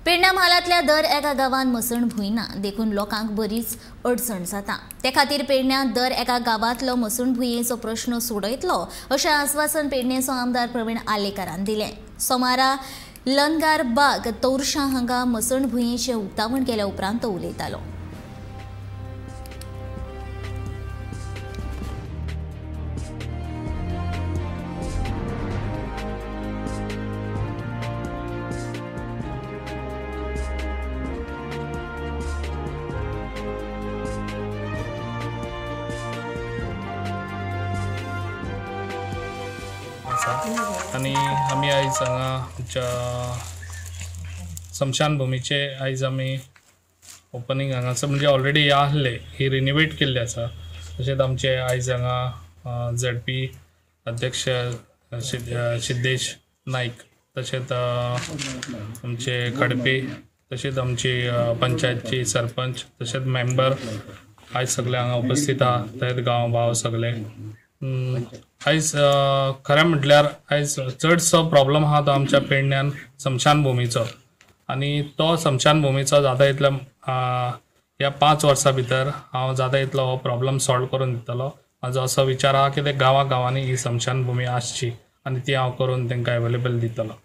पेडण्या म्हालांतल्या दर एका गांवांत मसणभूंय ना देखून लोकांक बरीच अडचण जाता। ते खातीर पेडण्या दर एका गांवांतलो मसणभुंयेचो प्रश्न सोडयतलो अशें आश्वासन पेडणेचो आमदार प्रवीण आलेकरान दिलें। सोमारा लंगार बाग तौरशा हांगा मसणभुंयेचें उक्तावण केल्या उपरांत तो उलयतालो। आणि आम्ही आयज हांगा आमच्या स्मशानभूमीचे आयज आमी ओपनिंग हांगासर म्हणजे ऑलरेडी आहले ही रिनोवेट केल्ली आसा। तशेंच आमचे आयज हांगा ZP अध्यक्ष सिद्धेश नाईक, तशेंच आमचे खडपे, तशेंच आमची पंचायतची सरपंच, तशेंच मेंबर आयज सगळे हांगा उपस्थित आहा। तेच गांव भाव सगळे आयज खरें म्हटल्यार आयज चडसो प्रॉब्लम आहा तो आमच्या पेडण्यान स्मशानभूमीचो, आणि तो स्मशानभूमीचो जाता इतल्या ह्या 5 वर्सां भितर हांव जाता इतलो हो प्रॉब्लम सॉल्व करून दितलो। म्हाजो असो विचार आहा की ते गांवांनी ही स्मशानभूमी आसची आणि ती हांव करून तांकां अवेलेबल दितलो।